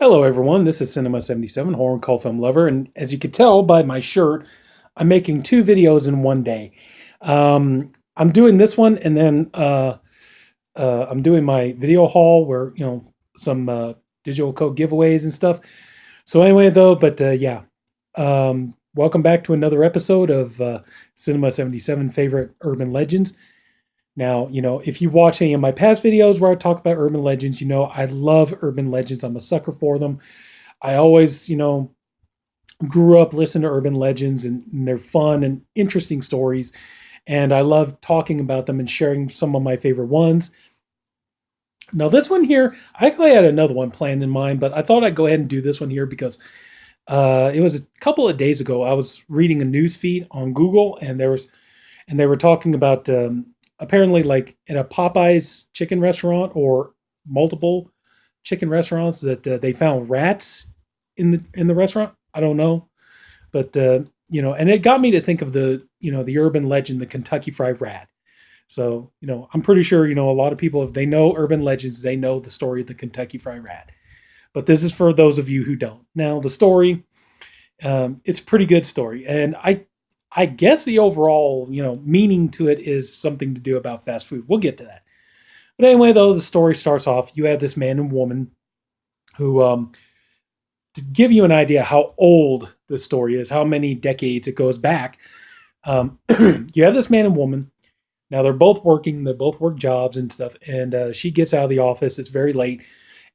Hello, everyone. This is Sinema77, horror and cult film lover, and as you can tell by my shirt, I'm making two videos in one day. I'm doing this one, and then I'm doing my video haul where some digital code giveaways and stuff. So anyway, though, yeah, welcome back to another episode of Cinema77 favorite urban legends. Now, if you watch any of my past videos where I talk about urban legends, I love urban legends. I'm a sucker for them. I always, grew up listening to urban legends and they're fun and interesting stories. And I love talking about them and sharing some of my favorite ones. Now, this one here, I actually had another one planned in mind, but I thought I'd go ahead and do this one here because it was a couple of days ago. I was reading a news feed on Google, and they were talking about apparently like in a Popeyes chicken restaurant or multiple chicken restaurants that they found rats in the restaurant. I don't know, but and it got me to think of the urban legend, the Kentucky Fried Rat. So I'm pretty sure a lot of people, if they know urban legends, they know the story of the Kentucky Fried Rat. But this is for those of you who don't. Now the story, it's a pretty good story, and I guess the overall meaning to it is something to do about fast food. We'll get to that. But anyway, though, the story starts off. You have this man and woman who to give you an idea how old the story is, how many decades it goes back. You have this man and woman. Now they're both working. They both work jobs and stuff. And she gets out of the office. It's very late.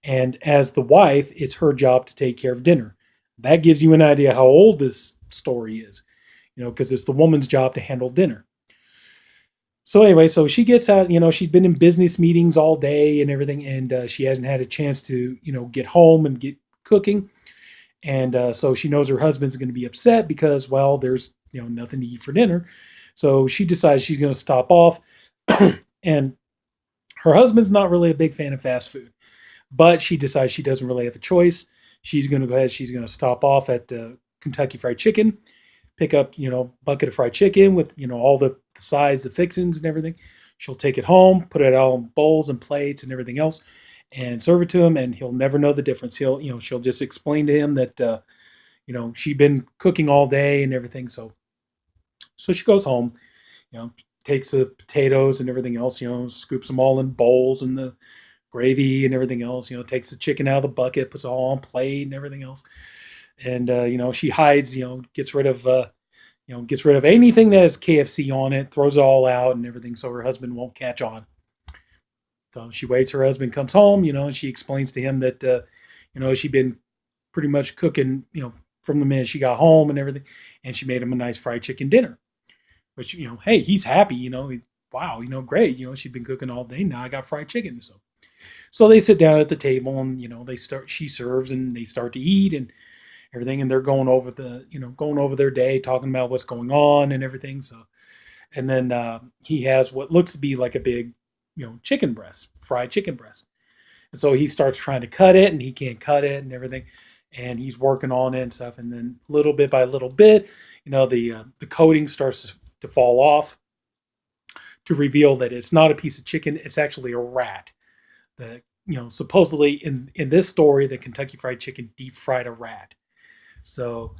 And as the wife, it's her job to take care of dinner. That gives you an idea how old this story is, because it's the woman's job to handle dinner. So anyway, so she gets out. She's been in business meetings all day and everything, and she hasn't had a chance to, get home and get cooking. And so she knows her husband's going to be upset because, well, there's nothing to eat for dinner. So she decides she's going to stop off. And her husband's not really a big fan of fast food, but she decides she doesn't really have a choice. She's going to go ahead. She's going to stop off at Kentucky Fried Chicken, pick up bucket of fried chicken with all the sides, the fixings, and everything. She'll take it home, put it all in bowls and plates and everything else, and serve it to him, and he'll never know the difference. She'll just explain to him that she'd been cooking all day and everything. So she goes home, takes the potatoes and everything else, scoops them all in bowls and the gravy and everything else, takes the chicken out of the bucket, puts it all on plate and everything else. And she hides, gets rid of anything that has KFC on it, throws it all out and everything, so her husband won't catch on. So she waits. Her husband comes home, and she explains to him that, she'd been pretty much cooking, from the minute she got home and everything, and she made him a nice fried chicken dinner. Which, hey, he's happy. Wow, great. She'd been cooking all day. Now I got fried chicken. So they sit down at the table, and she serves, and they start to eat and everything, and they're going over going over their day, talking about what's going on and everything. So, and then he has what looks to be like a big chicken breast, fried chicken breast. And so he starts trying to cut it, and he can't cut it and everything. And he's working on it and stuff. And then little bit by little bit, the coating starts to fall off, to reveal that it's not a piece of chicken. It's actually a rat. That, supposedly in this story, the Kentucky Fried Chicken deep fried a rat. So,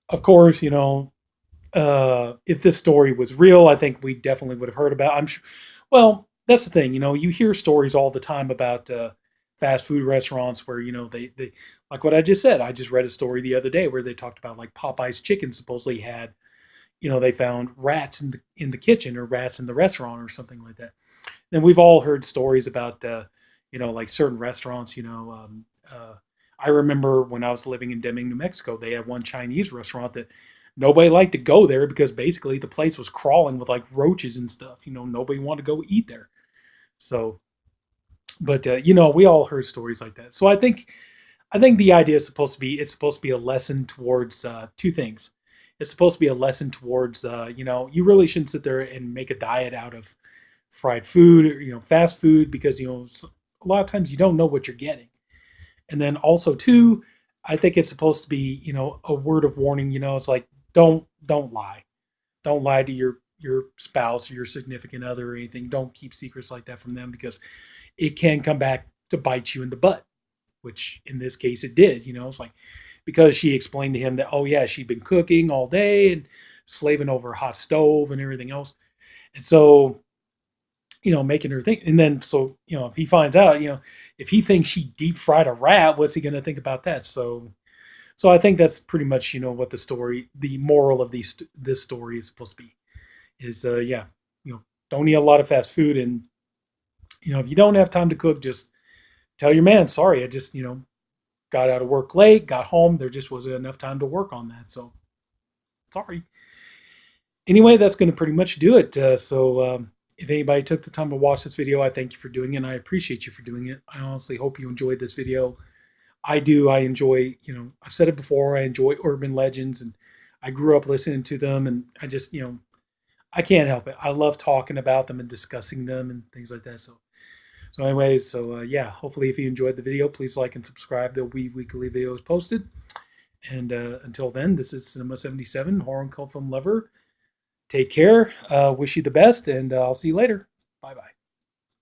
of course, if this story was real, I think we definitely would have heard about it. I'm sure. Well, that's the thing. You hear stories all the time about fast food restaurants where they like what I just said. I just read a story the other day where they talked about like Popeye's chicken supposedly had they found rats in the kitchen or rats in the restaurant or something like that. And we've all heard stories about like certain restaurants. I remember when I was living in Deming, New Mexico, they had one Chinese restaurant that nobody liked to go there because basically the place was crawling with like roaches and stuff. Nobody wanted to go eat there. So, but we all heard stories like that. So I think the idea is supposed to be a lesson towards two things. It's supposed to be a lesson towards you really shouldn't sit there and make a diet out of fried food or fast food because a lot of times you don't know what you're getting. And then also too, I think it's supposed to be a word of warning. It's like don't lie, don't lie to your spouse or your significant other or anything. Don't keep secrets like that from them because it can come back to bite you in the butt. which in this case it did. It's like, because she explained to him that, oh yeah, she'd been cooking all day and slaving over a hot stove and everything else. And so, making her think. And then, so, if he finds out, if he thinks she deep fried a rat, what's he going to think about that? So I think that's pretty much, what the moral of this story is supposed to be is, yeah, don't eat a lot of fast food. And, if you don't have time to cook, just tell your man, sorry, I just, got out of work late, got home. There just wasn't enough time to work on that. So sorry. Anyway, that's going to pretty much do it. If anybody took the time to watch this video, I thank you for doing it. And I appreciate you for doing it. I honestly hope you enjoyed this video. I do. I enjoy, I've said it before, I enjoy urban legends, and I grew up listening to them, and I just, I can't help it. I love talking about them and discussing them and things like that. Yeah, hopefully if you enjoyed the video, please like and subscribe. There'll be weekly videos posted. And until then, this is Sinema77, horror and cult film lover. Take care. Wish you the best, and I'll see you later. Bye-bye.